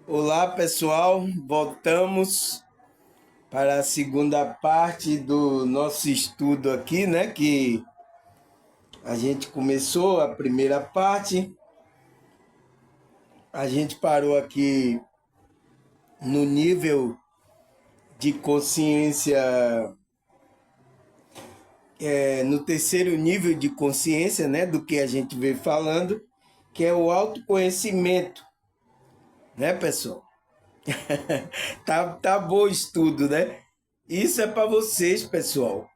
Olá, pessoal. Voltamos para a segunda parte do nosso estudo aqui, né? Que a gente começou a primeira parte, a gente parou aqui no nível de consciência, no terceiro nível de consciência, né? Do que a gente veio falando, que é o autoconhecimento, né, pessoal? Tá bom o estudo, né? Isso é para vocês, pessoal.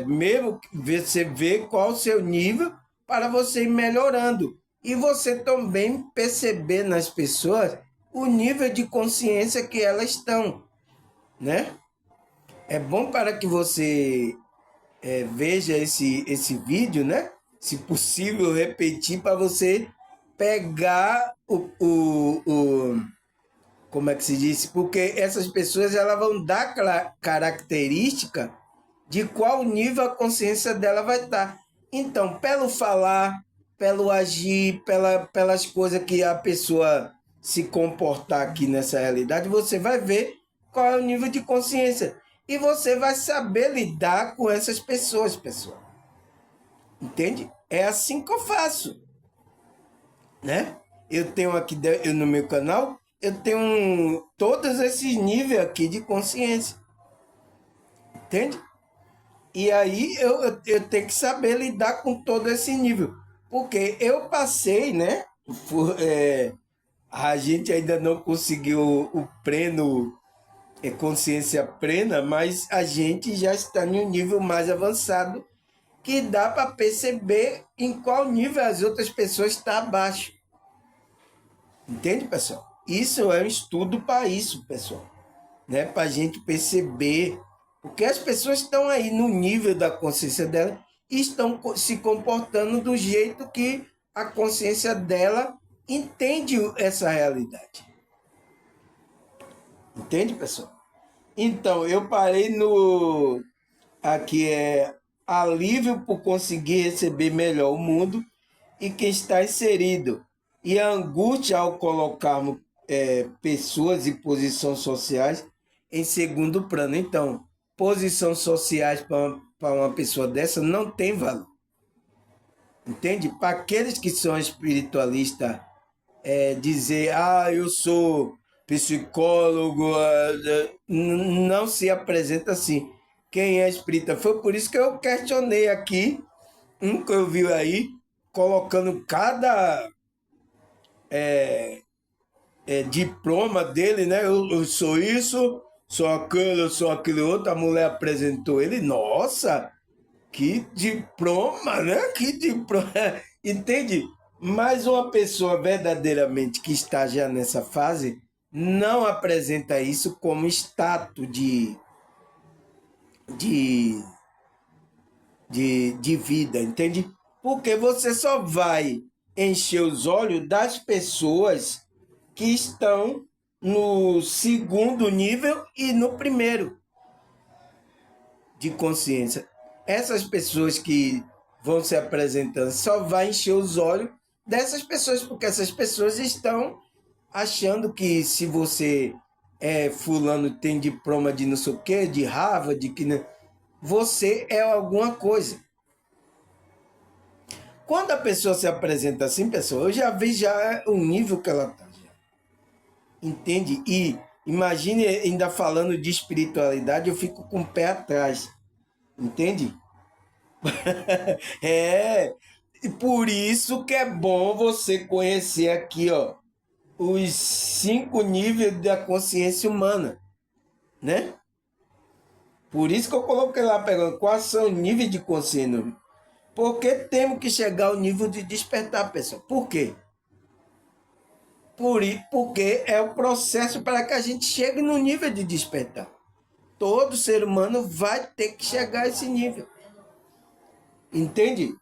Mesmo que você ver qual o seu nível para você ir melhorando. E você também perceber nas pessoas o nível de consciência que elas estão, né? É bom para que você veja esse vídeo, né? Se possível, repetir para você pegar como é que se diz? Porque essas pessoas elas vão dar característica de qual nível a consciência dela vai estar. Então, pelo falar, pelo agir, pelas coisas que a pessoa se comportar aqui nessa realidade, você vai ver qual é o nível de consciência. E você vai saber lidar com essas pessoas, pessoal. Entende? É assim que eu faço, né? Eu tenho aqui no meu canal, eu tenho todos esses níveis aqui de consciência. Entende? E aí eu tenho que saber lidar com todo esse nível. Porque eu passei, né? A gente ainda não conseguiu o pleno, consciência plena, mas a gente já está em um nível mais avançado que dá para perceber em qual nível as outras pessoas estão abaixo. Entende, pessoal? Isso é um estudo para isso, pessoal. Né? Para a gente perceber. Porque as pessoas estão aí no nível da consciência dela e estão se comportando do jeito que a consciência dela entende essa realidade. Entende, pessoal? Então, eu parei no. Aqui é alívio por conseguir receber melhor o mundo e quem está inserido. E a angústia ao colocarmos pessoas e posições sociais em segundo plano. Então, posições sociais para uma pessoa dessa não tem valor. Entende? Para aqueles que são espiritualistas, dizer, eu sou psicólogo, não se apresenta assim. Quem é espírita? Foi por isso que eu questionei aqui, um que eu vi aí, colocando cada diploma dele, né? Eu sou isso, sou aquilo, eu sou aquele outro. A mulher apresentou ele, nossa, que diploma, né? Que diploma. Entende? Mas uma pessoa verdadeiramente que está já nessa fase não apresenta isso como status de, de vida, entende? Porque você só vai encher os olhos das pessoas que estão no segundo nível e no primeiro de consciência. Essas pessoas que vão se apresentando só vai encher os olhos dessas pessoas, porque essas pessoas estão achando que se você fulano tem diploma de não sei o quê, de Harvard, de que você é alguma coisa. Quando a pessoa se apresenta assim, pessoal, eu já vi já o nível que ela está. Entende? E imagine ainda falando de espiritualidade, eu fico com o pé atrás. Entende? E por isso que é bom você conhecer aqui, ó, os 5 níveis da consciência humana, né? Por isso que eu coloquei lá pegando quais são os níveis de consciência. Porque temos que chegar ao nível de despertar, pessoal. Por quê? Porque é o processo para que a gente chegue no nível de despertar. Todo ser humano vai ter que chegar a esse nível. Entende?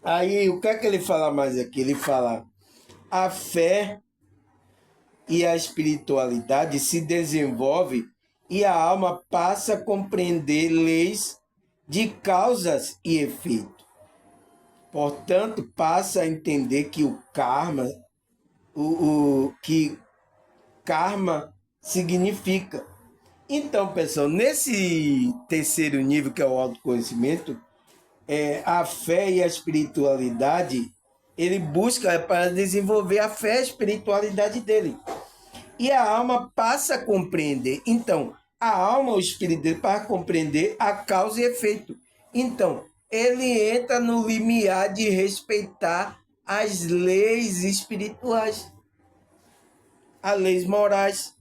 Aí, o que é que ele fala mais aqui? Ele fala: a fé e a espiritualidade se desenvolve e a alma passa a compreender leis de causas e efeitos. Portanto, passa a entender que o karma, que karma significa. Então, pessoal, nesse terceiro nível, que é o autoconhecimento, a fé e a espiritualidade, ele busca para desenvolver a fé e a espiritualidade dele. E a alma passa a compreender. Então, a alma, o espírito dele, para compreender a causa e efeito. Então, ele entra no limiar de respeitar as leis espirituais, as leis morais.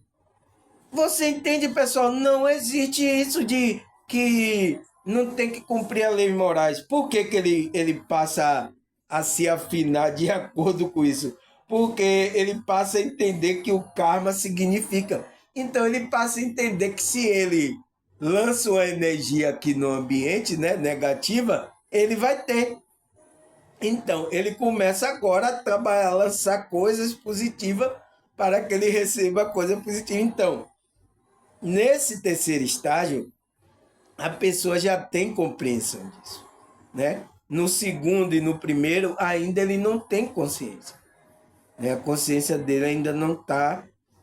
Você entende, pessoal? Não existe isso de que não tem que cumprir as leis morais. Por que, que ele passa a se afinar de acordo com isso? Porque ele passa a entender que o karma significa. Então ele passa a entender que se ele lança uma energia aqui no ambiente, né, negativa, ele vai ter. Então ele começa agora a trabalhar, a lançar coisas positivas para que ele receba coisa positiva. Então, nesse terceiro estágio, a pessoa já tem compreensão disso, né? No segundo e no primeiro, ainda ele não tem consciência, né? A consciência dele ainda não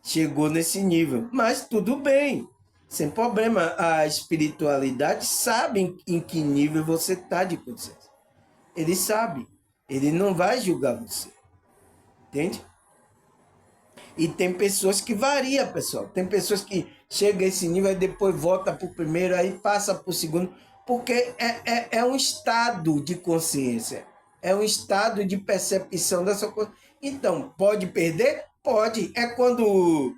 chegou nesse nível, mas tudo bem, sem problema. A espiritualidade sabe em que nível você está de consciência. Ele sabe, ele não vai julgar você, entende? E tem pessoas que variam, pessoal. Tem pessoas que chegam a esse nível e depois volta para o primeiro, aí passa para o segundo, porque é um estado de consciência, é um estado de percepção dessa coisa. Então, pode perder? Pode. É quando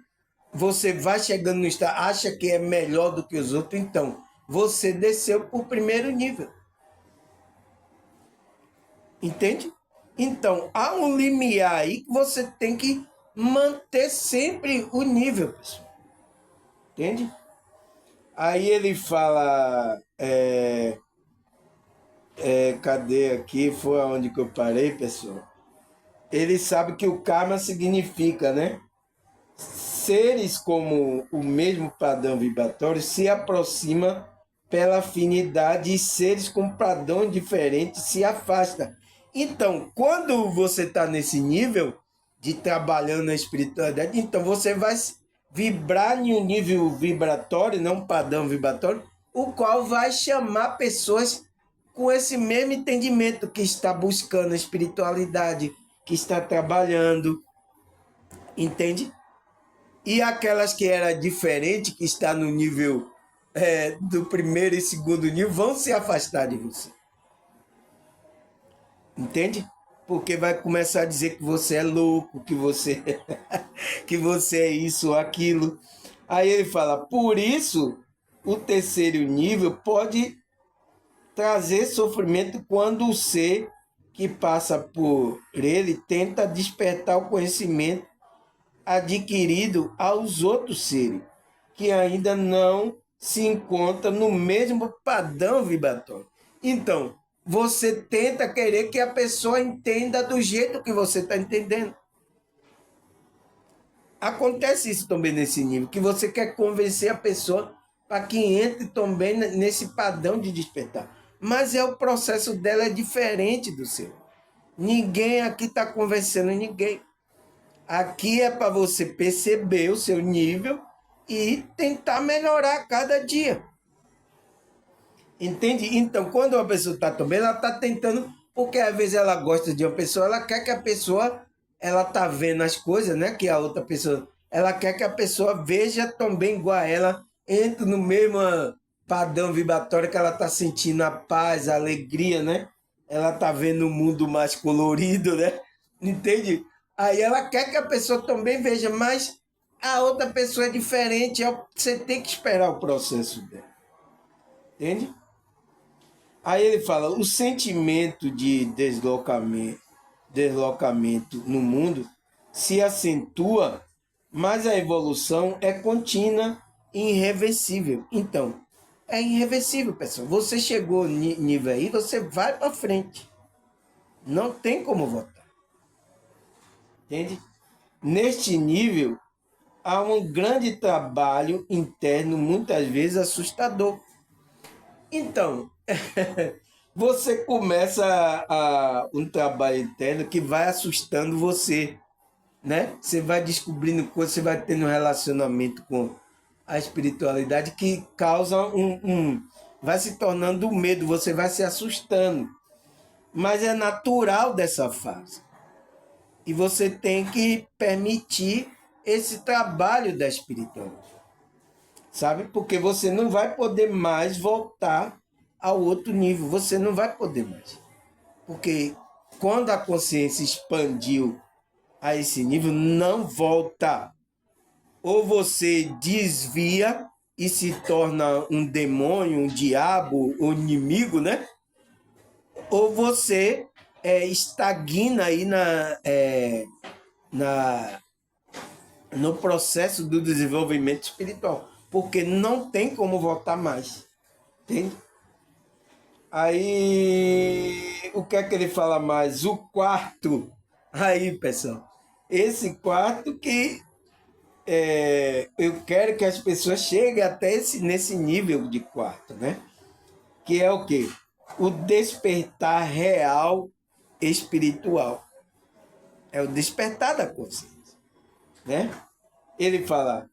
você vai chegando no estado, acha que é melhor do que os outros, então você desceu para o primeiro nível. Entende? Então, há um limiar aí que você tem que manter sempre o nível, pessoal. Entende? Aí ele fala, cadê aqui? Foi aonde que eu parei, pessoal? Ele sabe que o karma significa, né? Seres como o mesmo padrão vibratório se aproxima pela afinidade e seres com padrão diferente se afasta. Então, quando você está nesse nível de trabalhando na espiritualidade, então você vai vibrar em um nível vibratório, não um padrão vibratório, o qual vai chamar pessoas com esse mesmo entendimento, que está buscando a espiritualidade, que está trabalhando, entende? E aquelas que era diferente, que está no nível do primeiro e segundo nível, vão se afastar de você. Entende? Porque vai começar a dizer que você é louco, que você, que você é isso ou aquilo. Aí ele fala, por isso, o terceiro nível pode trazer sofrimento quando o ser que passa por ele tenta despertar o conhecimento adquirido aos outros seres, que ainda não se encontram no mesmo padrão vibratório. Então, você tenta querer que a pessoa entenda do jeito que você está entendendo. Acontece isso também nesse nível, que você quer convencer a pessoa para que entre também nesse padrão de despertar. Mas o processo dela é diferente do seu. Ninguém aqui está convencendo ninguém. Aqui é para você perceber o seu nível e tentar melhorar a cada dia. Entende? Então, quando uma pessoa está também, ela está tentando, porque às vezes ela gosta de uma pessoa, ela quer que a pessoa, ela está vendo as coisas, né? Que a outra pessoa, ela quer que a pessoa veja também igual a ela, entre no mesmo padrão vibratório que ela está sentindo a paz, a alegria, né? Ela está vendo o mundo mais colorido, né? Entende? Aí ela quer que a pessoa também veja, mas a outra pessoa é diferente, você tem que esperar o processo dela. Entende? Aí ele fala, o sentimento de deslocamento no mundo se acentua, mas a evolução é contínua e irreversível. Então, é irreversível, pessoal. Você chegou nível aí, você vai para frente. Não tem como voltar. Entende? Neste nível, há um grande trabalho interno, muitas vezes assustador. Então, você começa um trabalho interno que vai assustando você. né? Você vai descobrindo coisas, você vai tendo um relacionamento com a espiritualidade que causa vai se tornando um medo, você vai se assustando. Mas é natural dessa fase. E você tem que permitir esse trabalho da espiritualidade. Sabe? Porque você não vai poder mais voltar ao outro nível. Você não vai poder mais. Porque quando a consciência expandiu a esse nível, não volta. Ou você desvia e se torna um demônio, um diabo, um inimigo, né? Ou você estagna aí no processo do desenvolvimento espiritual. Porque não tem como voltar mais. Entende? Aí, o que é que ele fala mais? O quarto. Aí, pessoal. Esse quarto que eu quero que as pessoas cheguem até nesse nível de quarto, né? Que é o quê? O despertar real espiritual. É o despertar da consciência, né? Ele fala,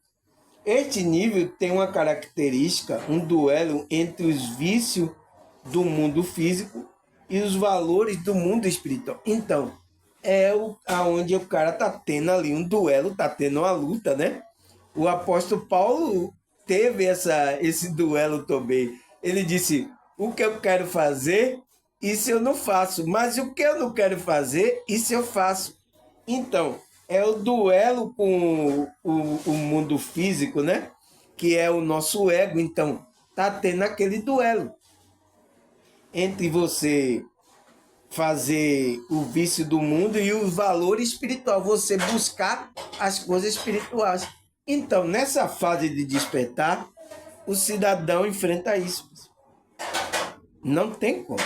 este nível tem uma característica, um duelo entre os vícios do mundo físico e os valores do mundo espiritual. Então, aonde o cara tá tendo ali um duelo, tá tendo uma luta, né? O apóstolo Paulo teve esse duelo também. Ele disse, o que eu quero fazer, isso eu não faço. Mas o que eu não quero fazer, isso eu faço. Então, é o duelo com o mundo físico, né? Que é o nosso ego. Então, tá tendo aquele duelo entre você fazer o vício do mundo e o valor espiritual, você buscar as coisas espirituais. Então, nessa fase de despertar, o cidadão enfrenta isso. Não tem como.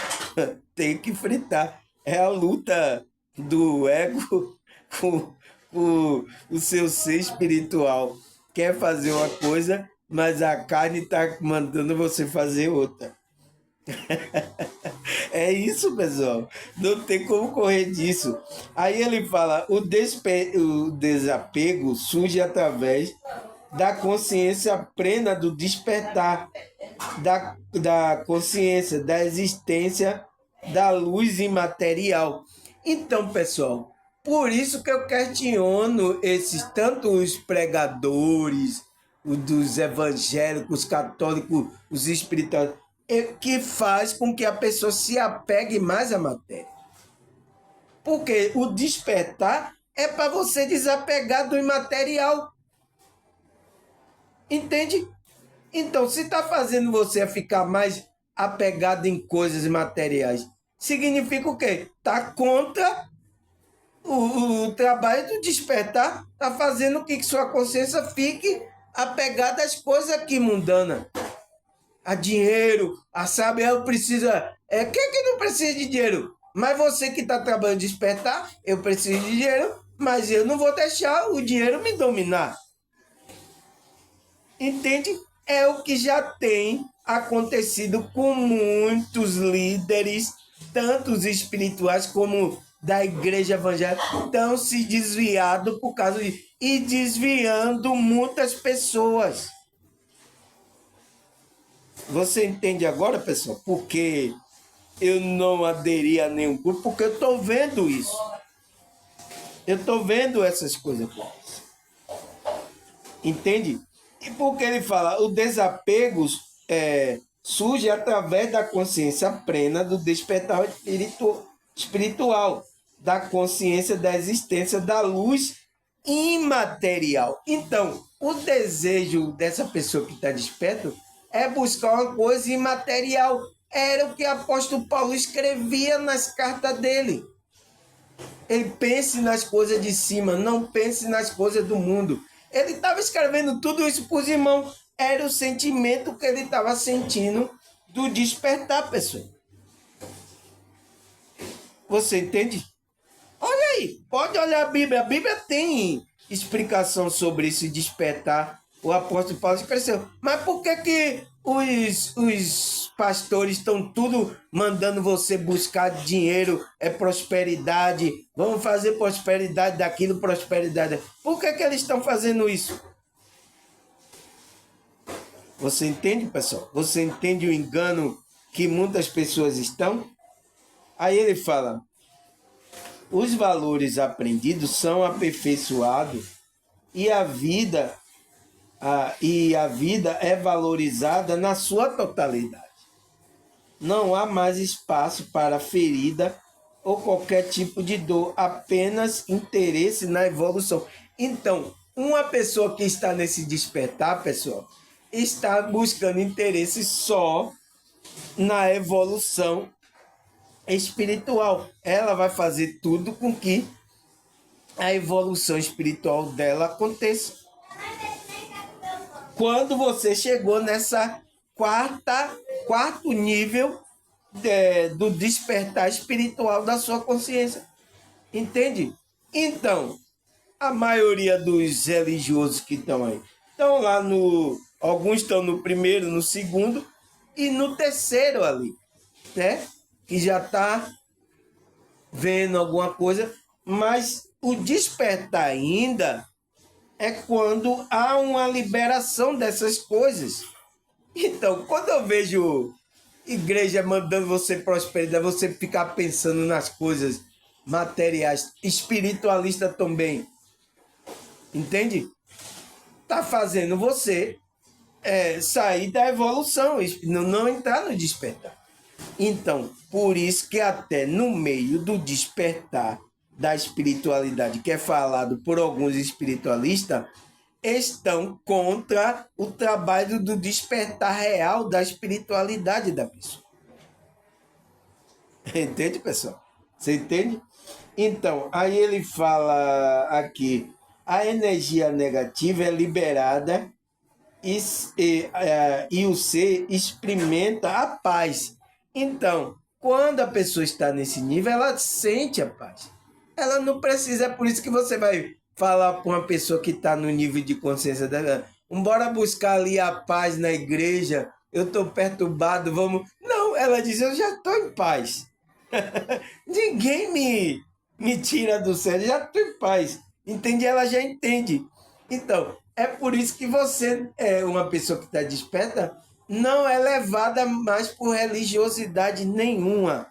Tem que enfrentar. É a luta do ego com o seu ser espiritual. Quer fazer uma coisa, mas a carne está mandando você fazer outra. É isso, pessoal. Não tem como correr disso. Aí ele fala, o desapego surge através da consciência plena do despertar, da consciência, da existência da luz imaterial. Então, pessoal, por isso que eu questiono tanto os pregadores, os dos evangélicos, católicos, os espirituais, que faz com que a pessoa se apegue mais à matéria. Porque o despertar é para você desapegar do imaterial. Entende? Então, se está fazendo você ficar mais apegado em coisas materiais, significa o quê? Está contra o trabalho do despertar, está fazendo que sua consciência fique apegada às coisas aqui mundanas. A dinheiro, a saber, eu preciso. Quem que não precisa de dinheiro? Mas você que está trabalhando despertar, eu preciso de dinheiro, mas eu não vou deixar o dinheiro me dominar. Entende? É o que já tem acontecido com muitos líderes, tanto os espirituais como da igreja evangélica, estão se desviando por causa de. E desviando muitas pessoas. Você entende agora, pessoal? Porque eu não aderi a nenhum grupo, porque eu estou vendo isso. Eu estou vendo essas coisas. Entende? E porque ele fala, o desapego surge através da consciência plena do despertar espiritual, da consciência da existência da luz imaterial. Então, o desejo dessa pessoa que está desperta é buscar uma coisa imaterial. Era o que o apóstolo Paulo escrevia nas cartas dele. Ele pense nas coisas de cima, não pense nas coisas do mundo. Ele estava escrevendo tudo isso para os irmãos. Era o sentimento que ele estava sentindo do despertar, pessoal. Você entende? Olha aí, pode olhar a Bíblia. A Bíblia tem explicação sobre esse despertar o apóstolo Paulo cresceu. Mas por que que os pastores estão tudo mandando você buscar dinheiro, prosperidade, vamos fazer prosperidade daquilo, prosperidade. Por que que eles estão fazendo isso? Você entende, pessoal? Você entende o engano que muitas pessoas estão? Aí ele fala, os valores aprendidos são aperfeiçoados e a vida é valorizada na sua totalidade. Não há mais espaço para ferida ou qualquer tipo de dor, apenas interesse na evolução. Então, uma pessoa que está nesse despertar, pessoal, está buscando interesse só na evolução espiritual. Ela vai fazer tudo com que a evolução espiritual dela aconteça. Quando você chegou nessa quarto nível do despertar espiritual da sua consciência. Entende? Então, a maioria dos religiosos que estão aí, estão lá alguns estão no primeiro, no segundo e no terceiro ali, né? Que já está vendo alguma coisa, mas o despertar ainda é quando há uma liberação dessas coisas. Então, quando eu vejo igreja mandando você prosperidade, você ficar pensando nas coisas materiais, espiritualista também, entende? Está fazendo você sair da evolução, não entrar no despertar. Então, por isso que até no meio do despertar da espiritualidade, que é falado por alguns espiritualistas, estão contra o trabalho do despertar real da espiritualidade da pessoa. Entende, pessoal? Você entende? Então, aí ele fala aqui, a energia negativa é liberada e o ser experimenta a paz. Então, quando a pessoa está nesse nível, ela sente a paz. Ela não precisa, é por isso que você vai falar para uma pessoa que está no nível de consciência dela, bora buscar ali a paz na igreja, eu estou perturbado, vamos... Não, ela diz, eu já estou em paz. Ninguém me tira do sério, já estou em paz. Entende? Ela já entende. Então, é por isso que você é uma pessoa que está desperta, não é levada mais por religiosidade nenhuma.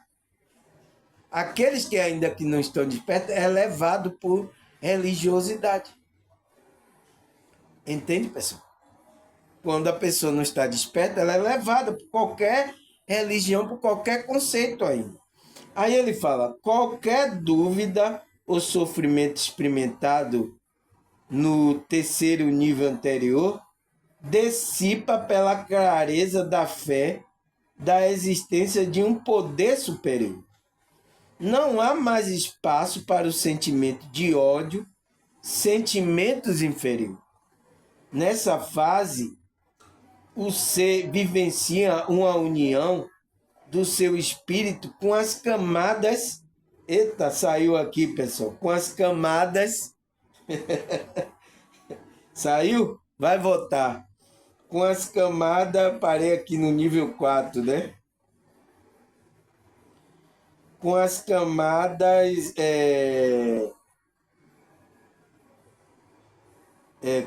Aqueles que ainda que não estão despertos é levado por religiosidade. Entende, pessoal? Quando a pessoa não está desperta, ela é levada por qualquer religião, por qualquer conceito ainda. Aí ele fala, qualquer dúvida ou sofrimento experimentado no terceiro nível anterior dissipa pela clareza da fé da existência de um poder superior. Não há mais espaço para o sentimento de ódio, sentimentos inferiores. Nessa fase, o ser vivencia uma união do seu espírito com as camadas... Eita, saiu aqui, pessoal. Com as camadas... Saiu? Vai voltar. Com as camadas, parei aqui no nível 4, né? Com as camadas...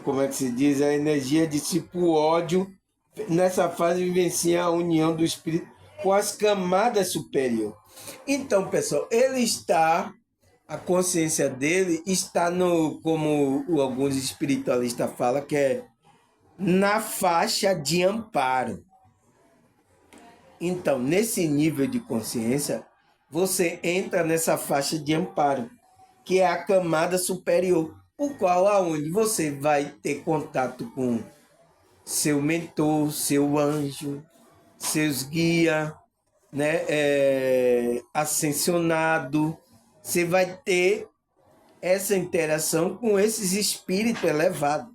como é que se diz? A energia dissipa o ódio. Nessa fase, vivencia a união do espírito com as camadas superiores. Então, pessoal, a consciência dele está como alguns espiritualistas falam, que é na faixa de amparo. Então, nesse nível de consciência, você entra nessa faixa de amparo, que é a camada superior, o qual aonde você vai ter contato com seu mentor, seu anjo, seus guias, né? Ascensionado. Você vai ter essa interação com esses espíritos elevados,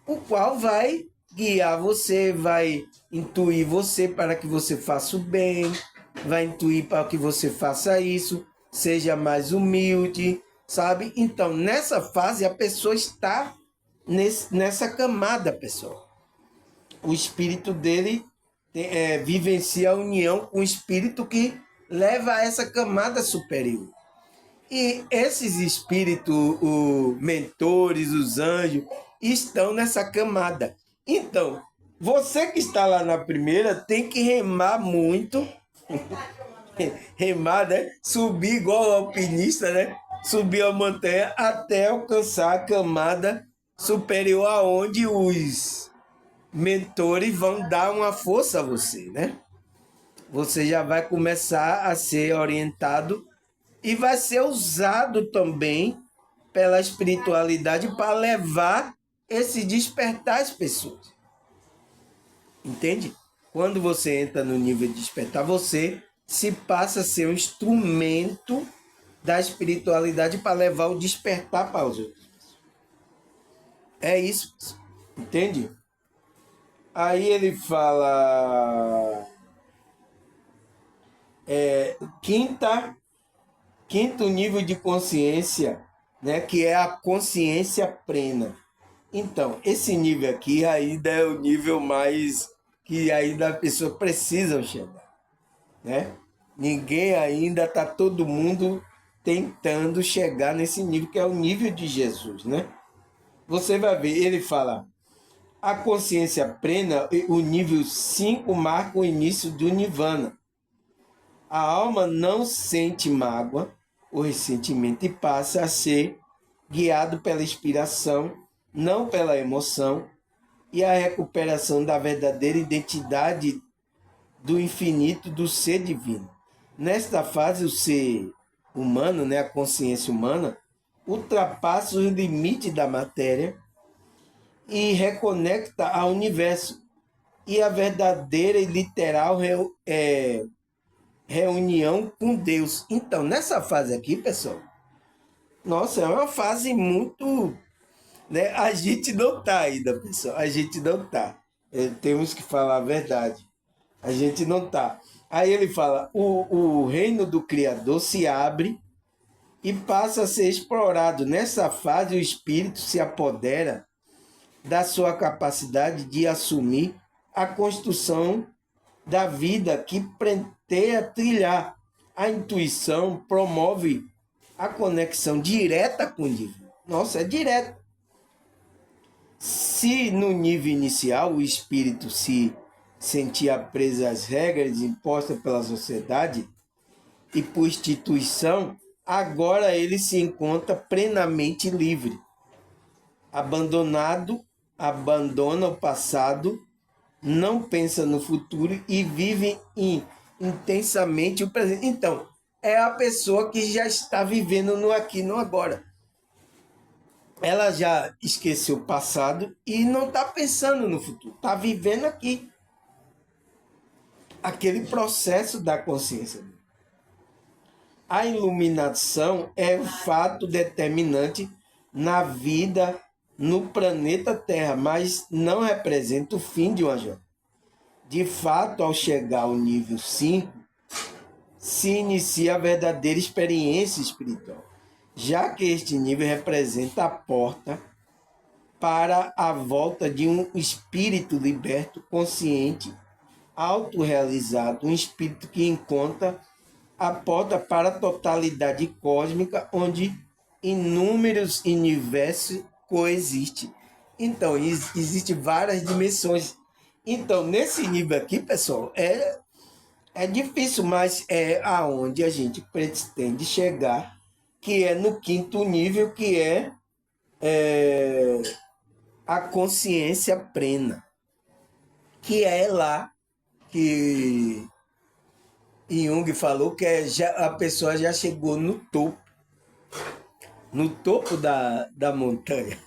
o qual vai guiar você, vai intuir você para que você faça o bem, vai intuir para que você faça isso, seja mais humilde, sabe? Então, nessa fase, a pessoa está nessa camada, pessoal. O espírito dele vivencia a união com o espírito que leva a essa camada superior. E esses espíritos, os mentores, os anjos, estão nessa camada. Então, você que está lá na primeira tem que remar muito. Remar, né? Subir igual o alpinista, né? Subir a montanha até alcançar a camada superior, aonde os mentores vão dar uma força a você, né? Você já vai começar a ser orientado e vai ser usado também pela espiritualidade para levar esse despertar às pessoas. Entende? Quando você entra no nível de despertar, você se passa a ser um instrumento da espiritualidade para levar o despertar para os outros. É isso, entende? Aí ele fala quinto nível de consciência, né, que é a consciência plena. Então, esse nível aqui ainda é o nível mais que ainda a pessoa precisa chegar, né? Ninguém ainda está, todo mundo tentando chegar nesse nível, que é o nível de Jesus, né? Você vai ver, ele fala, a consciência plena, o nível 5 marca o início do Nirvana. A alma não sente mágoa ou ressentimento e passa a ser guiado pela inspiração, não pela emoção, e a recuperação da verdadeira identidade do infinito do ser divino. Nesta fase, o ser humano, né, a consciência humana, ultrapassa os limites da matéria e reconecta ao universo. E a verdadeira e literal reunião com Deus. Então, nessa fase aqui, pessoal, nossa, é uma fase muito, né? A gente não está ainda, pessoal. A gente não está. Temos que falar a verdade. A gente não está. Aí ele fala, o reino do Criador se abre e passa a ser explorado. Nessa fase, o espírito se apodera da sua capacidade de assumir a construção da vida que pretende trilhar. A intuição promove a conexão direta com o divino. Nossa, é direto. Se no nível inicial o espírito se sentia preso às regras impostas pela sociedade e por instituição, agora ele se encontra plenamente livre. Abandona o passado, não pensa no futuro e vive intensamente o presente. Então, é a pessoa que já está vivendo no aqui e no agora. Ela já esqueceu o passado e não está pensando no futuro, está vivendo aqui. Aquele processo da consciência. A iluminação é o fato determinante na vida no planeta Terra, mas não representa o fim de uma jornada. De fato, ao chegar ao nível 5, se inicia a verdadeira experiência espiritual, já que este nível representa a porta para a volta de um espírito liberto, consciente, autorrealizado, um espírito que encontra a porta para a totalidade cósmica, onde inúmeros universos coexistem. Então, existem várias dimensões. Então, nesse nível aqui, pessoal, é difícil, mas é aonde a gente pretende chegar, que é no quinto nível, que é a consciência plena, que é lá que Jung falou que a pessoa já chegou no topo da montanha.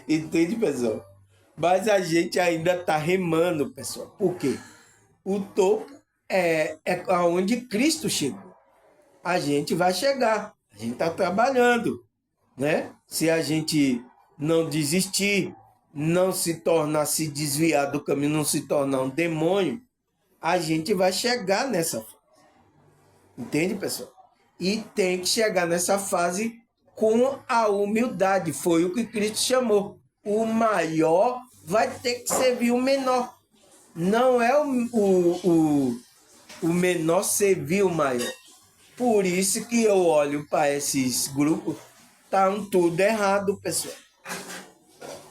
Entende, pessoal? Mas a gente ainda está remando, pessoal. Por quê? O topo é aonde Cristo chegou. A gente vai chegar. A gente está trabalhando, né? Se a gente não desistir, não se desviar do caminho, não se tornar um demônio, a gente vai chegar nessa fase. Entende, pessoal? E tem que chegar nessa fase com a humildade. Foi o que Cristo chamou. O maior vai ter que servir o menor. Não é o menor servir o maior. Por isso que eu olho para esses grupos, estão tudo errado, pessoal.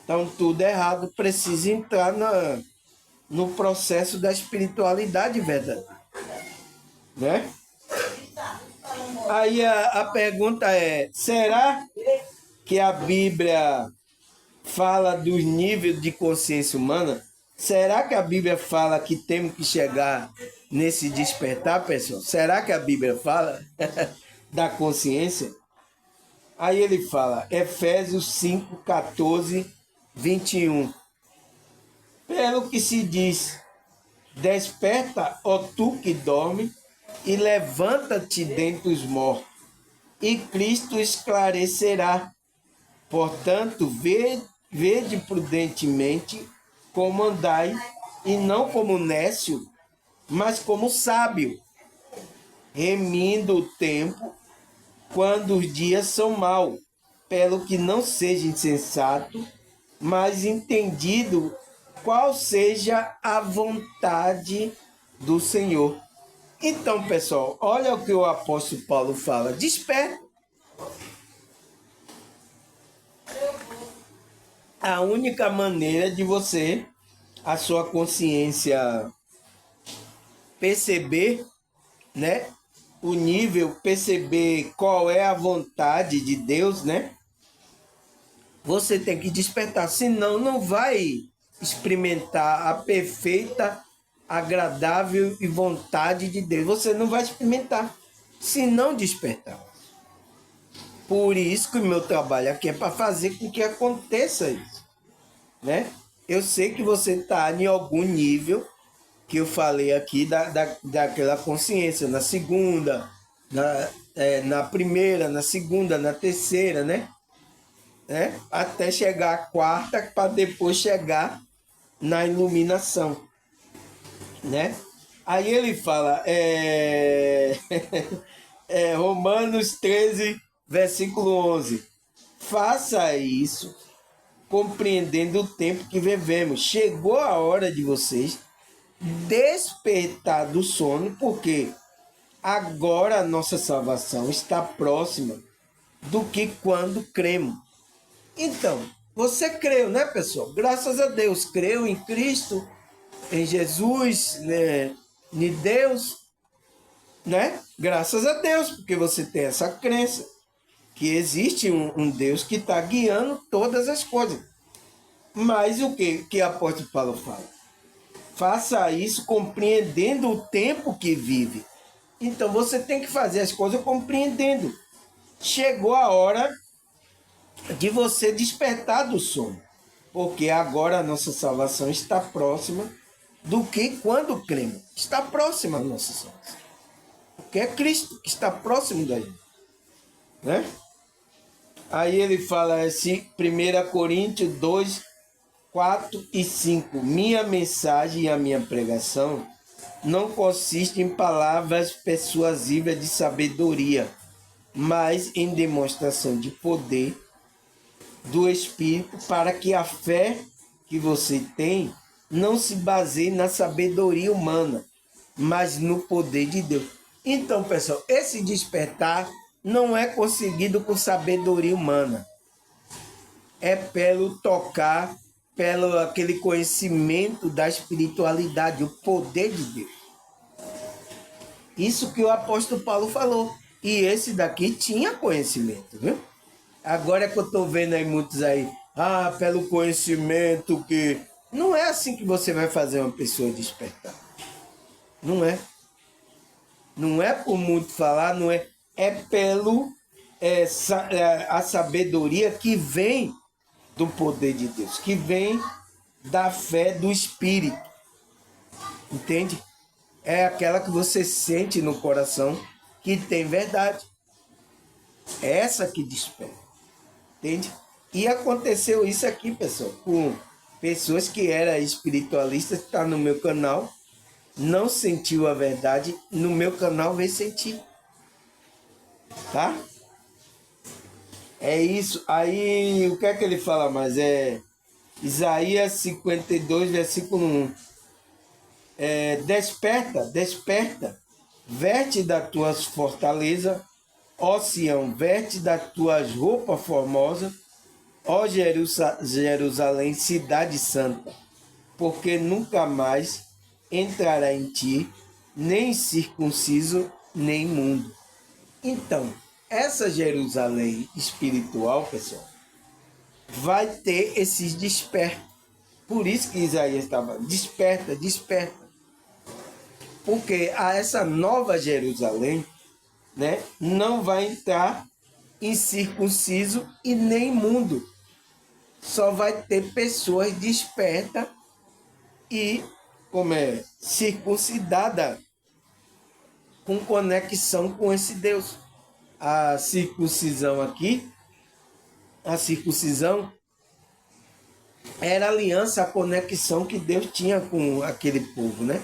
Estão tudo errado. Precisa entrar no processo da espiritualidade verdadeira. Né? Aí a pergunta é, será que a Bíblia fala dos níveis de consciência humana? Será que a Bíblia fala que temos que chegar nesse despertar, pessoal? Será que a Bíblia fala da consciência? Aí ele fala, Efésios 5, 14, 21. Pelo que se diz, desperta, ó tu que dorme, e levanta-te dentre os mortos, e Cristo esclarecerá. Portanto, vede prudentemente como andai, e não como nécio, mas como sábio, remindo o tempo, quando os dias são maus, pelo que não seja insensato, mas entendido qual seja a vontade do Senhor. Então, pessoal, olha o que o apóstolo Paulo fala. Desperta. A única maneira de você, a sua consciência perceber, né, o nível, perceber qual é a vontade de Deus, né? Você tem que despertar, senão não vai experimentar a perfeita, agradável e vontade de Deus. Você não vai experimentar, se não despertar. Por isso que o meu trabalho aqui é para fazer com que aconteça isso, né? Eu sei que você está em algum nível que eu falei aqui daquela consciência, na segunda, na primeira, na segunda, na terceira, né? Até chegar à quarta, para depois chegar na iluminação, né? Aí ele fala, Romanos 13, versículo 11. Faça isso, compreendendo o tempo que vivemos. Chegou a hora de vocês despertar do sono, porque agora a nossa salvação está próxima do que quando cremos. Então, você creu, né, pessoal? Graças a Deus, creu em Cristo, em Jesus, né, em Deus, né? Graças a Deus, porque você tem essa crença que existe um Deus que está guiando todas as coisas. Mas o que o apóstolo Paulo fala? Faça isso compreendendo o tempo que vive. Então você tem que fazer as coisas compreendendo. Chegou a hora de você despertar do sono, porque agora a nossa salvação está próxima do que quando cremos. Está próxima a nossa salvação. Porque é Cristo que está próximo da gente, né? Aí ele fala assim, 1 Coríntios 2, 4 e 5. Minha mensagem e a minha pregação não consiste em palavras persuasivas de sabedoria, mas em demonstração de poder do Espírito, para que a fé que você tem não se baseie na sabedoria humana, mas no poder de Deus. Então, pessoal, esse despertar não é conseguido com sabedoria humana. É pelo tocar, pelo aquele conhecimento da espiritualidade, o poder de Deus. Isso que o apóstolo Paulo falou. E esse daqui tinha conhecimento, viu? Agora que eu estou vendo aí muitos aí, pelo conhecimento que... Não é assim que você vai fazer uma pessoa despertar. Não é. Não é por muito falar, não é. É pelo a sabedoria que vem do poder de Deus, que vem da fé do Espírito. Entende? É aquela que você sente no coração que tem verdade. É essa que desperta. Entende? E aconteceu isso aqui, pessoal, com pessoas que eram espiritualistas, que estão no meu canal, não sentiu a verdade, no meu canal veio sentir. Tá? É isso. Aí, o que é que ele fala mais? Isaías 52, versículo 1. Desperta, desperta, veste das tuas fortalezas, ó Sião, veste das tuas roupas formosas, ó Jerusalém, cidade santa, porque nunca mais entrará em ti nem circunciso, nem mundo. Então, essa Jerusalém espiritual, pessoal, vai ter esses despertos. Por isso que Isaías estava, desperta, desperta. Porque a essa nova Jerusalém, né, não vai entrar em circunciso e nem mundo. Só vai ter pessoas despertas e, circuncidada, com conexão com esse Deus. A circuncisão aqui, a circuncisão era a aliança, a conexão que Deus tinha com aquele povo, né?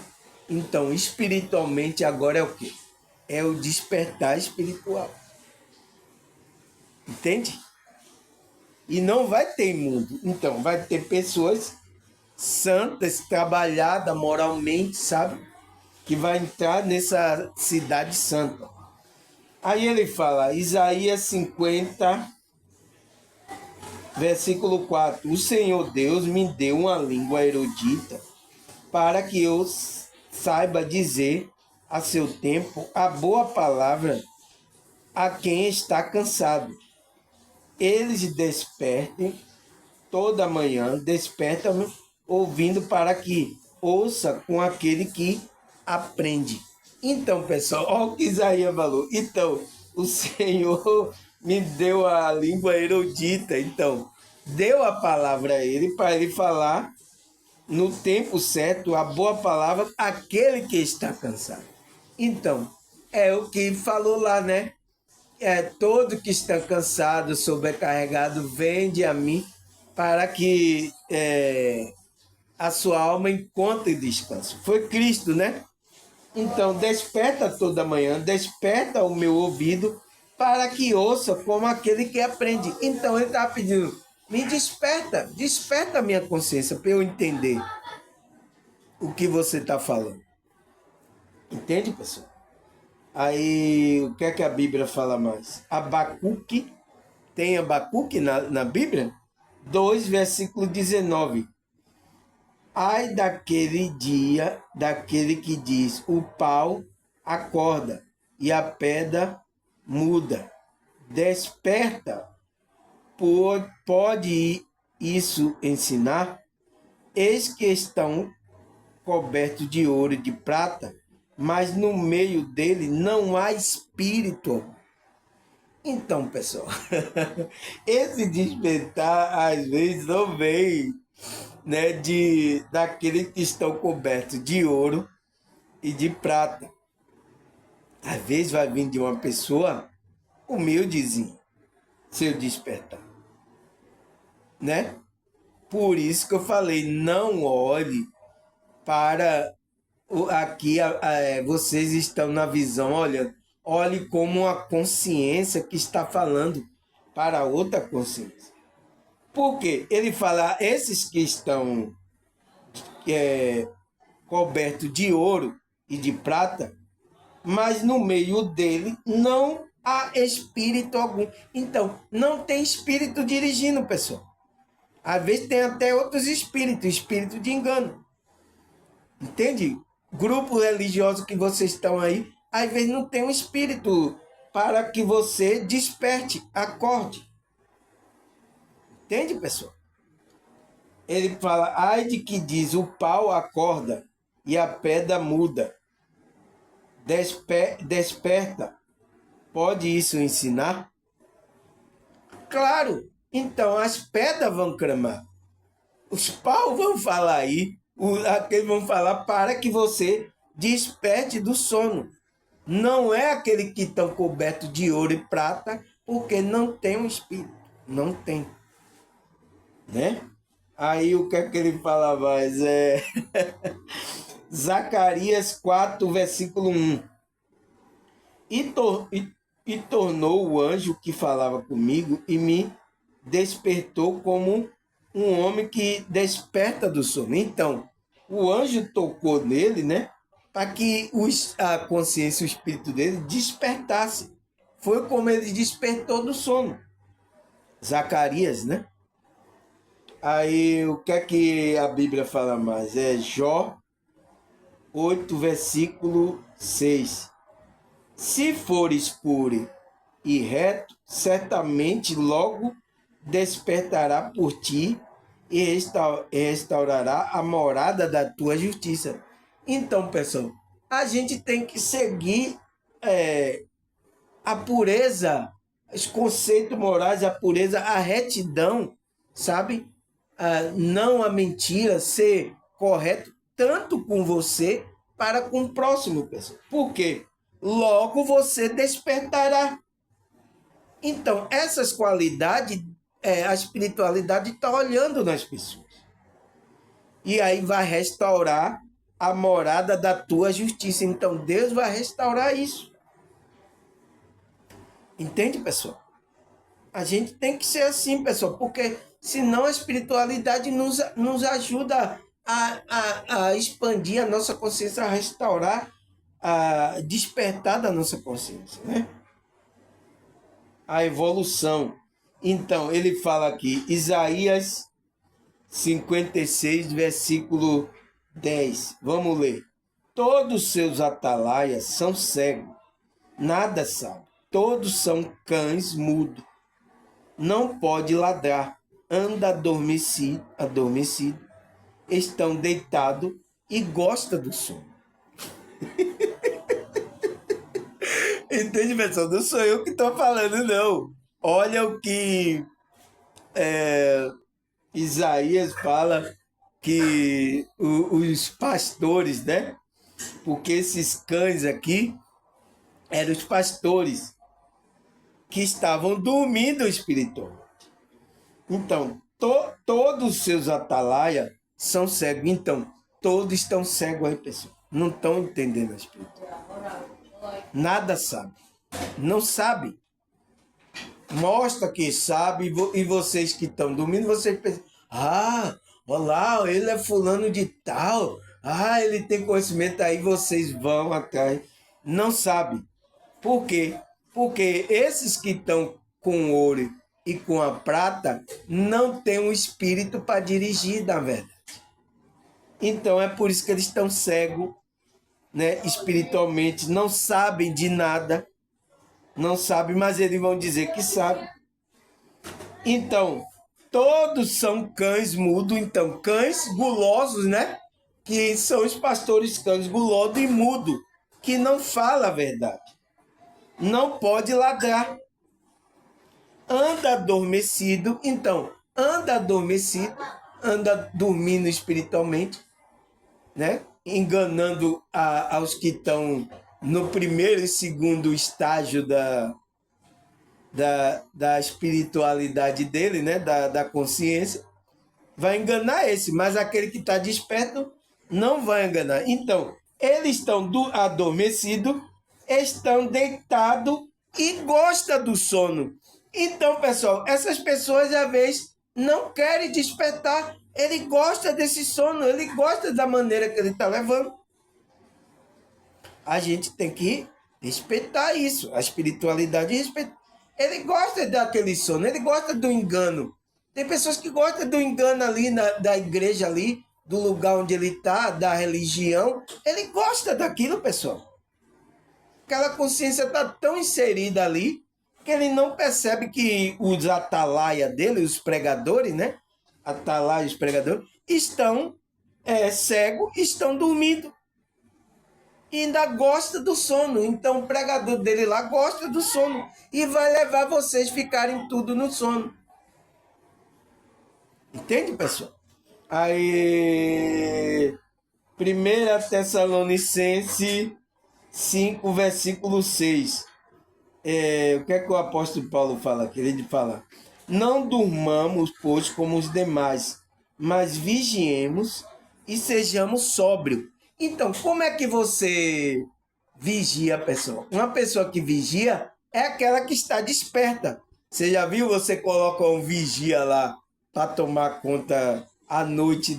Então, espiritualmente, agora é o quê? É o despertar espiritual. Entende? E não vai ter imundo. Então, vai ter pessoas santas, trabalhadas moralmente, sabe? Que vai entrar nessa cidade santa. Aí ele fala, Isaías 50, versículo 4. O Senhor Deus me deu uma língua erudita para que eu saiba dizer a seu tempo a boa palavra a quem está cansado. Eles despertem toda manhã, despertam ouvindo para que ouça com aquele que aprende. Então, pessoal, olha o que Isaías falou. Então, o Senhor me deu a língua erudita. Então, deu a palavra a ele para ele falar no tempo certo a boa palavra àquele que está cansado. Então, é o que falou lá, né? Todo que está cansado, sobrecarregado, vende a mim para que a sua alma encontre descanso. Foi Cristo, né? Então, desperta toda manhã, desperta o meu ouvido para que ouça como aquele que aprende. Então, ele está pedindo, me desperta, desperta a minha consciência para eu entender o que você está falando. Entende, pessoal? Aí, o que é que a Bíblia fala mais? Abacuque, tem Abacuque na Bíblia? 2, versículo 19. Ai daquele dia, daquele que diz, o pau acorda e a pedra muda. Desperta, pode isso ensinar? Eis que estão cobertos de ouro e de prata, mas no meio dele não há espírito. Então, pessoal, esse despertar às vezes não vem, né, daqueles que estão cobertos de ouro e de prata. Às vezes vai vir de uma pessoa humildezinha, seu despertar, né? Por isso que eu falei, não olhe para aqui, vocês estão na visão, olhe como uma consciência que está falando para outra consciência. Porque ele fala, esses que estão cobertos de ouro e de prata, mas no meio dele não há espírito algum. Então, não tem espírito dirigindo, pessoal. Às vezes tem até outros espíritos, espírito de engano. Entende? Grupo religioso que vocês estão aí, às vezes não tem um espírito para que você desperte, acorde. Entende, pessoal? Ele fala, ai de que diz, o pau acorda e a pedra muda. Desperta. Pode isso ensinar? Claro. Então as pedras vão clamar. Os paus vão falar aí. Aqueles vão falar para que você desperte do sono. Não é aquele que estão cobertos de ouro e prata, porque não tem um espírito. Não tem. Né? Aí o que é que ele fala mais? Zacarias 4, versículo 1. e tornou o anjo que falava comigo e me despertou como um homem que desperta do sono. Então, o anjo tocou nele, né? Para que a consciência, o espírito dele despertasse. Foi como ele despertou do sono. Zacarias, né? Aí, o que é que a Bíblia fala mais? É Jó 8, versículo 6. Se fores puro e reto, certamente logo despertará por ti e restaurará a morada da tua justiça. Então, pessoal, a gente tem que seguir a pureza, os conceitos morais, a pureza, a retidão, sabe? Não a mentira, ser correto tanto com você para com o próximo, pessoal. Por quê? Logo você despertará. Então, essas qualidades, a espiritualidade está olhando nas pessoas. E aí vai restaurar a morada da tua justiça. Então, Deus vai restaurar isso. Entende, pessoal? A gente tem que ser assim, pessoal, porque senão a espiritualidade nos ajuda a expandir a nossa consciência, a restaurar, a despertar da nossa consciência, né? A evolução. Então, ele fala aqui, Isaías 56, versículo 10. Vamos ler. Todos seus atalaias são cegos, nada sabem. Todos são cães mudos. Não pode ladrar, anda adormecido, estão deitados e gosta do sono. Entende, pessoal? Não sou eu que estou falando, não. Olha o que Isaías fala que os pastores, né? Porque esses cães aqui eram os pastores que estavam dormindo espiritualmente. Então, todos os seus atalaias são cegos. Então, todos estão cegos aí, pessoal. Não estão entendendo a espiritualidade. Nada sabe. Não sabe. Mostra que sabe e vocês que estão dormindo, vocês pensam, olá, ele é fulano de tal. Ele tem conhecimento, aí vocês vão atrás. Não sabe. Por quê? Porque esses que estão com ouro e com a prata não têm um espírito para dirigir, na verdade. Então é por isso que eles estão cegos, né? Espiritualmente, não sabem de nada, não sabem, mas eles vão dizer que sabem. Então, todos são cães mudos, então, cães gulosos, né? Que são os pastores cães gulosos e mudos, que não falam a verdade. Não pode ladrar. Anda adormecido, então, anda adormecido, anda dormindo espiritualmente, né? Enganando aos que estão no primeiro e segundo estágio da espiritualidade dele, né? Da consciência, vai enganar esse, mas aquele que está desperto não vai enganar. Então, eles estão adormecidos, estão deitados e gostam do sono. Então, pessoal, essas pessoas, às vezes, não querem despertar. Ele gosta desse sono, ele gosta da maneira que ele está levando. A gente tem que respeitar isso. A espiritualidade respeita. Ele gosta daquele sono, ele gosta do engano. Tem pessoas que gostam do engano ali da igreja ali, do lugar onde ele está, da religião. Ele gosta daquilo, pessoal. Aquela consciência está tão inserida ali que ele não percebe que os atalaia dele, os pregadores, né? Atalaia, os pregadores, estão cegos, estão dormindo. E ainda gosta do sono. Então o pregador dele lá gosta do sono. E vai levar vocês a ficarem tudo no sono. Entende, pessoal? Aí, 1 Tessalonicenses 5, versículo 6. O que é que o apóstolo Paulo fala aqui? Ele fala, não durmamos, pois, como os demais, mas vigiemos e sejamos sóbrios. Então, como é que você vigia, pessoal? Uma pessoa que vigia é aquela que está desperta. Você já viu? Você coloca um vigia lá para tomar conta à noite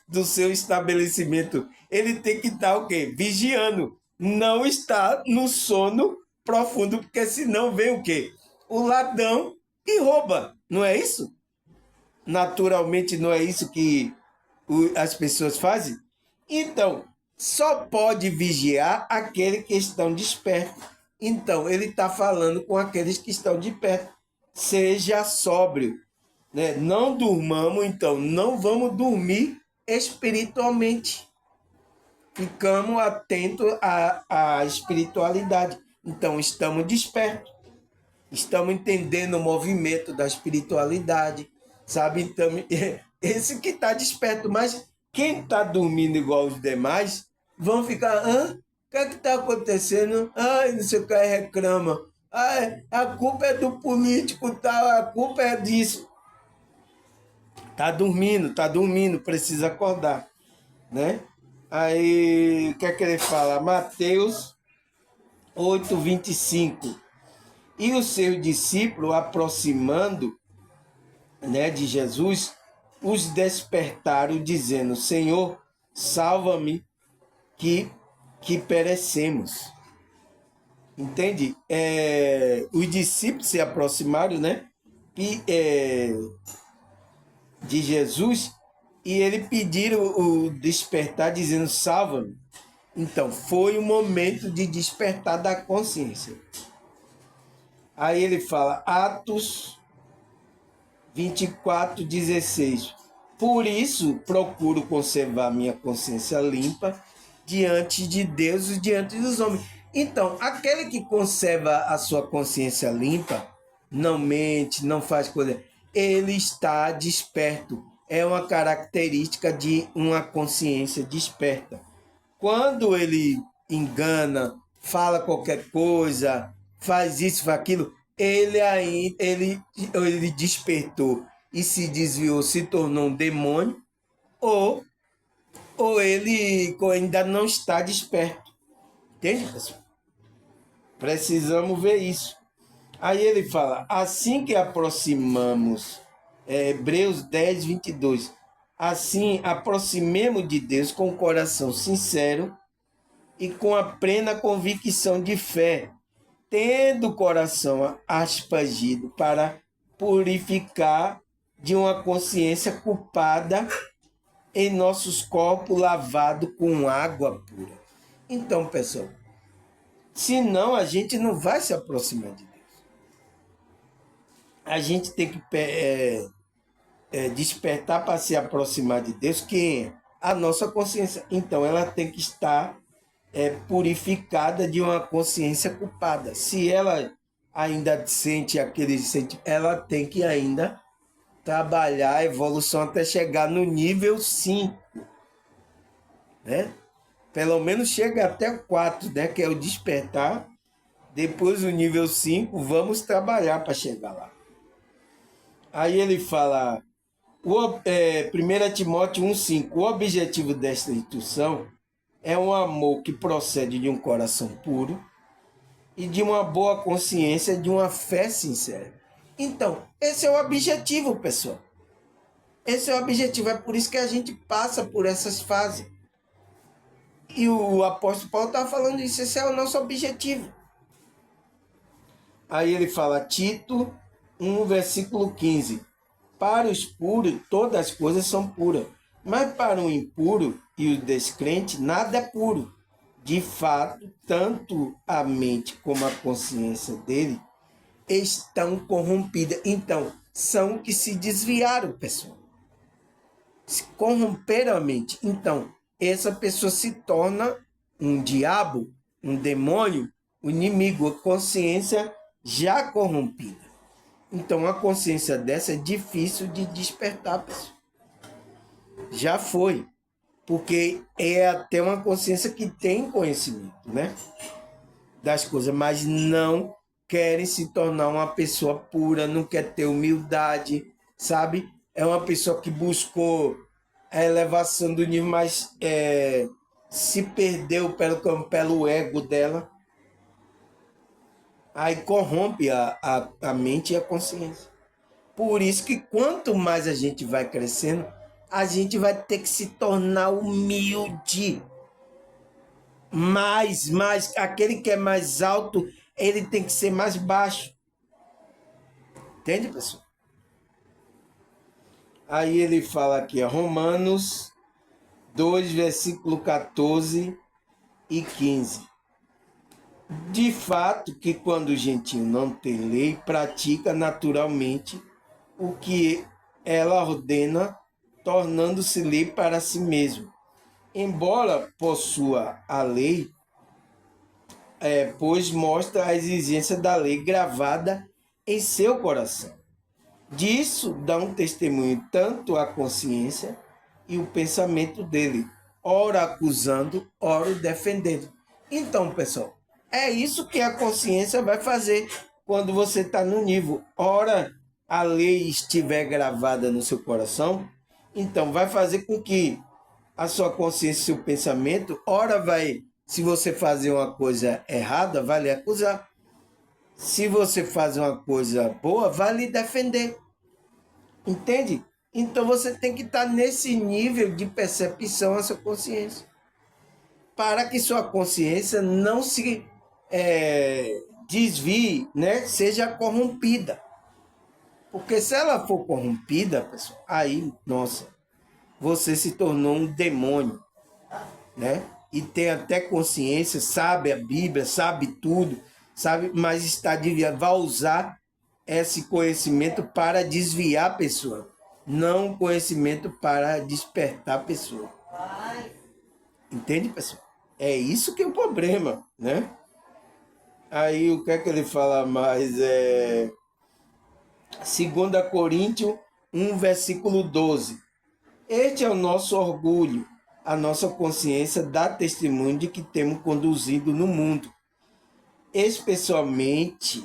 do seu estabelecimento. Ele tem que estar o quê? Vigiando. Não está no sono profundo, porque senão vem o quê? O ladrão e rouba. Não é isso? Naturalmente não é isso que as pessoas fazem? Então, só pode vigiar aqueles que estão despertos. Então, ele está falando com aqueles que estão de perto. Seja sóbrio, né? Não durmamos, então, não vamos dormir espiritualmente. Ficamos atentos à espiritualidade. Então, estamos despertos. Estamos entendendo o movimento da espiritualidade, sabe? Então, esse que está desperto, mas quem está dormindo igual os demais, vão ficar, o que é que está acontecendo? Ai, não sei o que, reclama. Ai, a culpa é do político, tal, a culpa é disso. Tá dormindo, precisa acordar, né? Aí, o que é que ele fala? Mateus 8:25. E os seus discípulos, aproximando, né, de Jesus, os despertaram, dizendo: Senhor, salva-me, que perecemos. Entende? Os discípulos se aproximaram, né, de Jesus, e ele pediram o despertar, dizendo: salva-me. Então, foi o momento de despertar da consciência. Aí ele fala, Atos 24:16. Por isso, procuro conservar minha consciência limpa diante de Deus e diante dos homens. Então, aquele que conserva a sua consciência limpa, não mente, não faz coisa, ele está desperto. É uma característica de uma consciência desperta. Quando ele engana, fala qualquer coisa, faz isso, faz aquilo, ele despertou e se desviou, se tornou um demônio, ou, ou ele ainda não está desperto. Entende, pessoal? Precisamos ver isso. Aí ele fala, assim que aproximamos, Hebreus 10:22, assim aproximemos de Deus com o coração sincero e com a plena convicção de fé, tendo o coração aspergido para purificar de uma consciência culpada em nossos corpos lavado com água pura. Então, pessoal, senão a gente não vai se aproximar de Deus. A gente tem que despertar para se aproximar de Deus, que é a nossa consciência. Então, ela tem que estar purificada de uma consciência culpada. Se ela ainda sente aquele sentimento, ela tem que ainda trabalhar a evolução até chegar no nível 5, né? Pelo menos chega até o 4, né? Que é o despertar. Depois o nível 5, vamos trabalhar para chegar lá. Aí ele fala, 1 Timóteo 1:5, o objetivo desta instrução é um amor que procede de um coração puro e de uma boa consciência, de uma fé sincera. Então, esse é o objetivo, pessoal. Esse é o objetivo. É por isso que a gente passa por essas fases. E o apóstolo Paulo está falando isso. Esse é o nosso objetivo. Aí ele fala, Tito 1:15. Para os puros, todas as coisas são puras. Mas para o impuro e o descrente, nada é puro. De fato, tanto a mente como a consciência dele estão corrompidas. Então, são que se desviaram, pessoal. Se corromperam a mente. Então, essa pessoa se torna um diabo, um demônio, um inimigo, a consciência já corrompida. Então, a consciência dessa é difícil de despertar, pessoal. Já foi. Porque é até uma consciência que tem conhecimento, né? Das coisas, mas não querem se tornar uma pessoa pura, não quer ter humildade, sabe? É uma pessoa que buscou a elevação do nível, mas se perdeu pelo ego dela. Aí corrompe a mente e a consciência. Por isso que quanto mais a gente vai crescendo, a gente vai ter que se tornar humilde. Mais, aquele que é mais alto, ele tem que ser mais baixo. Entende, pessoal? Aí ele fala aqui, ó, Romanos 2, versículo 14 e 15. De fato que quando o gentio não tem lei, pratica naturalmente o que ela ordena, tornando-se lei para si mesmo. Embora possua a lei, pois mostra a exigência da lei gravada em seu coração. Disso dá um testemunho tanto a consciência e o pensamento dele, ora acusando, ora defendendo. Então, pessoal, é isso que a consciência vai fazer quando você está no nível. Ora a lei estiver gravada no seu coração, então vai fazer com que a sua consciência e seu pensamento, ora vai, se você fazer uma coisa errada, vai lhe acusar. Se você faz uma coisa boa, vai lhe defender. Entende? Então você tem que estar nesse nível de percepção a sua consciência. Para que sua consciência não se desvie, né? Seja corrompida. Porque se ela for corrompida, pessoal, aí, nossa, você se tornou um demônio, né? E tem até consciência, sabe a Bíblia, sabe tudo, sabe, mas está desviado, vai usar esse conhecimento para desviar a pessoa, não conhecimento para despertar a pessoa. Entende, pessoal? É isso que é o problema, né? Aí o que é que ele fala mais? 2 Coríntios 1, versículo 12. Este é o nosso orgulho, a nossa consciência dá testemunho de que temos conduzido no mundo, especialmente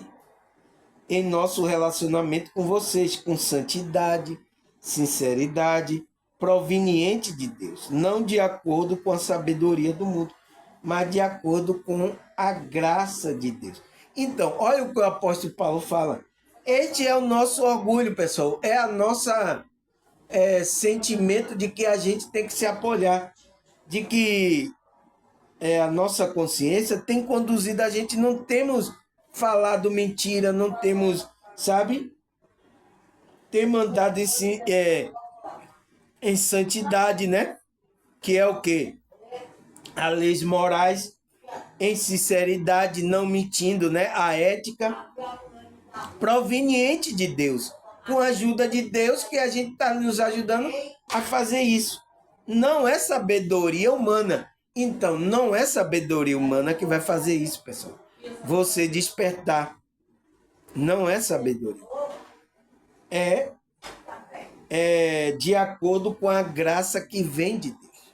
em nosso relacionamento com vocês, com santidade, sinceridade, proveniente de Deus, não de acordo com a sabedoria do mundo, mas de acordo com a graça de Deus. Então, olha o que o apóstolo Paulo fala. Este é o nosso orgulho, pessoal, é a nossa sentimento de que a gente tem que se apoiar, de que a nossa consciência tem conduzido a gente, não temos falado mentira, não temos, sabe, tem mandado em santidade, né? Que é o quê? As leis morais, em sinceridade, não mentindo, né? A ética proveniente de Deus, com a ajuda de Deus que a gente está nos ajudando a fazer isso. Não é sabedoria humana. Então, não é sabedoria humana que vai fazer isso, pessoal. Você despertar. Não é sabedoria. É de acordo com a graça que vem de Deus.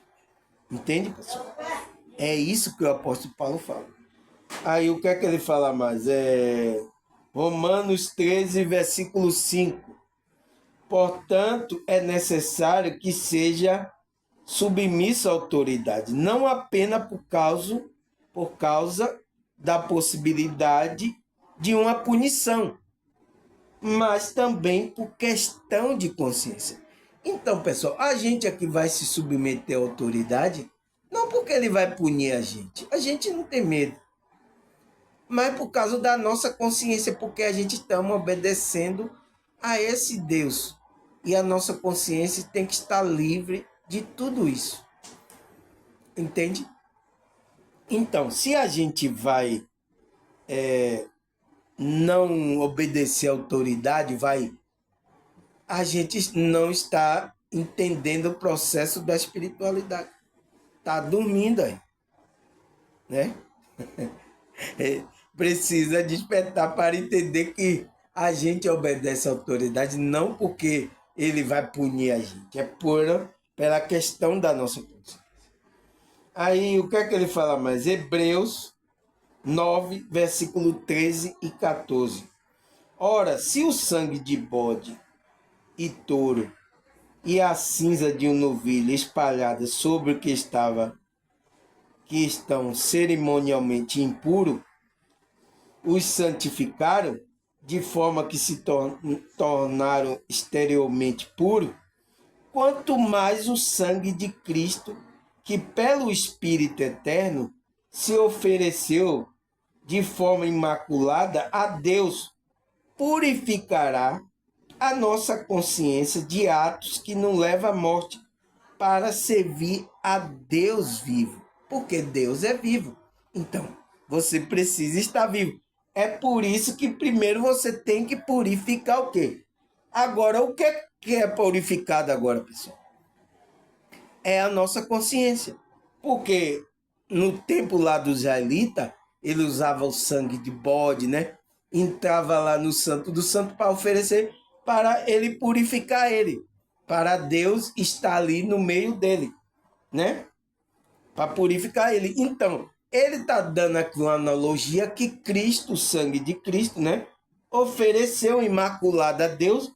Entende, pessoal? É isso que o apóstolo Paulo fala. Aí o que é que ele fala mais? Romanos 13, versículo 5. Portanto, é necessário que seja submisso à autoridade, não apenas por causa da possibilidade de uma punição, mas também por questão de consciência. Então, pessoal, a gente aqui vai se submeter à autoridade, não porque ele vai punir a gente não tem medo, mas por causa da nossa consciência, porque a gente estamos obedecendo a esse Deus. E a nossa consciência tem que estar livre de tudo isso. Entende? Então, se a gente vai não obedecer à autoridade, a gente não está entendendo o processo da espiritualidade. Está dormindo aí, né? Precisa despertar para entender que a gente obedece à autoridade não porque ele vai punir a gente, é pela questão da nossa consciência. Aí, o que é que ele fala mais? Hebreus 9, versículo 13 e 14. Ora, se o sangue de bode e touro e a cinza de um novilho espalhadas sobre o que estão cerimonialmente impuro, os santificaram, de forma que se tornaram exteriormente puros, quanto mais o sangue de Cristo, que pelo Espírito Eterno se ofereceu de forma imaculada a Deus, purificará a nossa consciência de atos que não levam à morte, para servir a Deus vivo. Porque Deus é vivo. Então, você precisa estar vivo. É por isso que primeiro você tem que purificar o quê? Agora, o que é purificado agora, pessoal? É a nossa consciência. Porque no tempo lá do israelita, ele usava o sangue de bode, né? Entrava lá no Santo do Santo para oferecer, para ele purificar ele, para Deus estar ali no meio dele, né? Para purificar ele. Então, ele está dando aqui uma analogia que Cristo, o sangue de Cristo, né? Ofereceu imaculado a Deus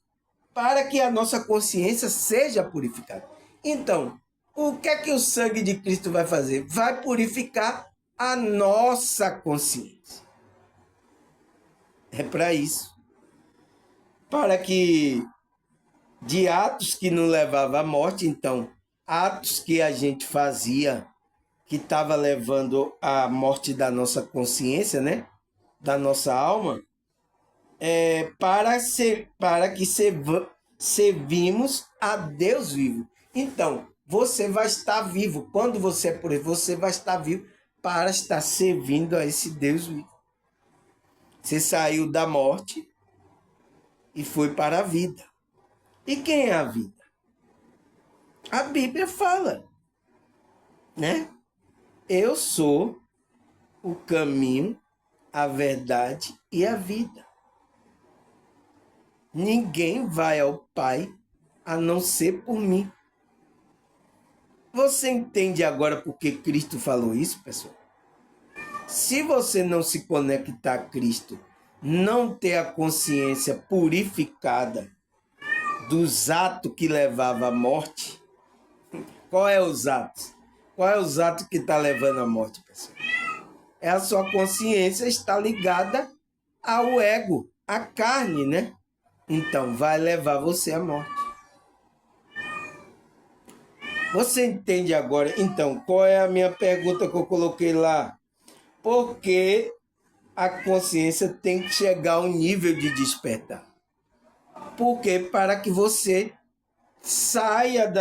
para que a nossa consciência seja purificada. Então, o que é que o sangue de Cristo vai fazer? Vai purificar a nossa consciência. É para isso. Para que de atos que não levavam à morte, então, atos que a gente fazia que estava levando à morte da nossa consciência, né? Da nossa alma, para que servimos a Deus vivo. Então, você vai estar vivo. Quando você é por isso, você vai estar vivo para estar servindo a esse Deus vivo. Você saiu da morte e foi para a vida. E quem é a vida? A Bíblia fala, né? Eu sou o caminho, a verdade e a vida. Ninguém vai ao Pai a não ser por mim. Você entende agora por que Cristo falou isso, pessoal? Se você não se conectar a Cristo, não ter a consciência purificada dos atos que levavam à morte, qual é os atos? Qual é os atos que está levando à morte, pessoal? É a sua consciência está ligada ao ego, à carne, né? Então, vai levar você à morte. Você entende agora? Então, qual é a minha pergunta que eu coloquei lá? Por que a consciência tem que chegar ao nível de despertar? Porque para que você saia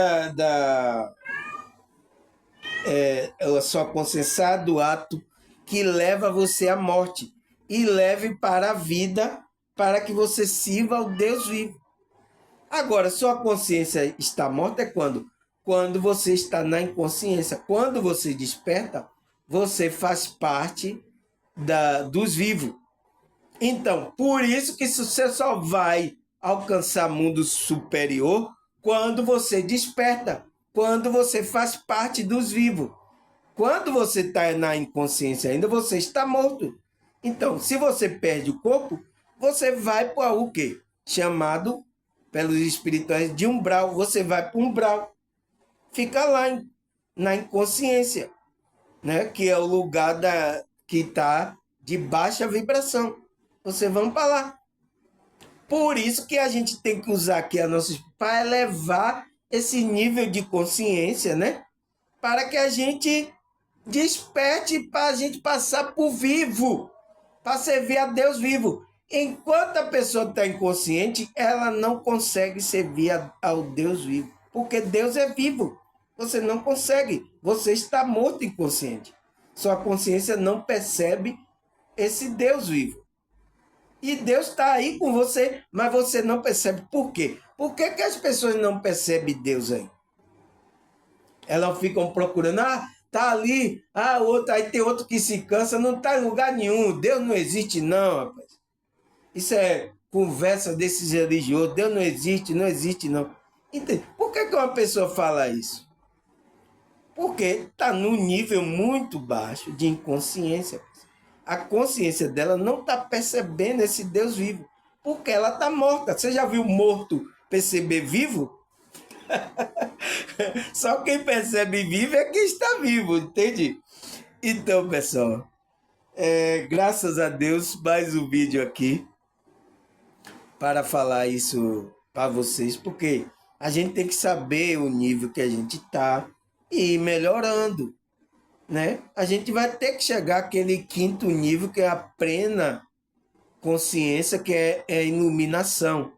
a sua consciência do ato que leva você à morte e leve para a vida, para que você sirva ao Deus vivo. Agora, sua consciência está morta é quando? Quando você está na inconsciência. Quando você desperta, você faz parte dos vivos. Então, por isso que você só vai alcançar mundo superior quando você desperta, quando você faz parte dos vivos. Quando você está na inconsciência ainda, você está morto. Então, se você perde o corpo, você vai para o quê? Chamado pelos espirituais de umbral. Você vai para o umbral. Fica lá na inconsciência, né? Que é o lugar que está de baixa vibração. Você vai para lá. Por isso que a gente tem que usar aqui a nossa para elevar esse nível de consciência, né? Para que a gente desperte, para a gente passar por vivo, para servir a Deus vivo. Enquanto a pessoa está inconsciente, ela não consegue servir ao Deus vivo, porque Deus é vivo. Você não consegue, você está morto inconsciente. Sua consciência não percebe esse Deus vivo. E Deus está aí com você, mas você não percebe. Por quê? Por que as pessoas não percebem Deus aí? Elas ficam procurando, tá ali, outro, aí tem outro que se cansa, não está em lugar nenhum. Deus não existe, não, rapaz. Isso é conversa desses religiosos. Deus não existe, não existe, não. Entende? Por que uma pessoa fala isso? Porque está num nível muito baixo de inconsciência. A consciência dela não está percebendo esse Deus vivo, porque ela está morta. Você já viu morto perceber vivo? Só quem percebe vivo é quem está vivo, entende? Então, pessoal, Graças a Deus, mais um vídeo aqui para falar isso para vocês, porque a gente tem que saber o nível que a gente está e ir melhorando, né? A gente vai ter que chegar àquele quinto nível, que é a plena consciência, que é a iluminação.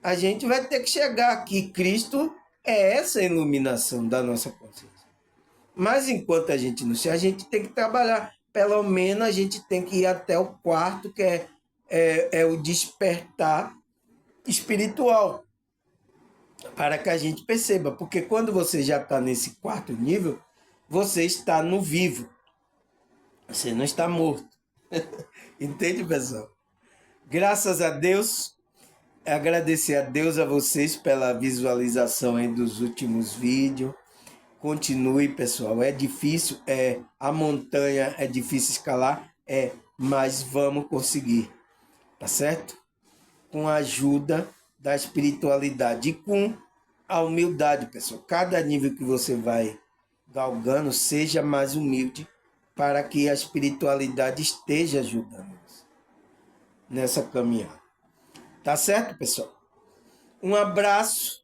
A gente vai ter que chegar aqui. Cristo é essa iluminação da nossa consciência. Mas enquanto a gente não chega, a gente tem que trabalhar. Pelo menos a gente tem que ir até o quarto, que é o despertar espiritual, para que a gente perceba. Porque quando você já está nesse quarto nível, você está no vivo. Você não está morto. Entende, pessoal? Graças a Deus, agradecer a Deus, a vocês pela visualização aí dos últimos vídeos. Continue, pessoal. É difícil, a montanha é difícil escalar, mas vamos conseguir, tá certo? Com a ajuda da espiritualidade e com a humildade, pessoal. Cada nível que você vai galgando, seja mais humilde, para que a espiritualidade esteja ajudando nessa caminhada. Tá certo, pessoal? Um abraço,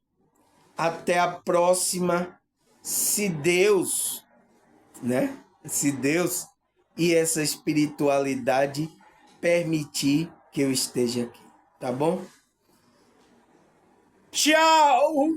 até a próxima, se Deus, né? Se Deus e essa espiritualidade permitir que eu esteja aqui, tá bom? Tchau!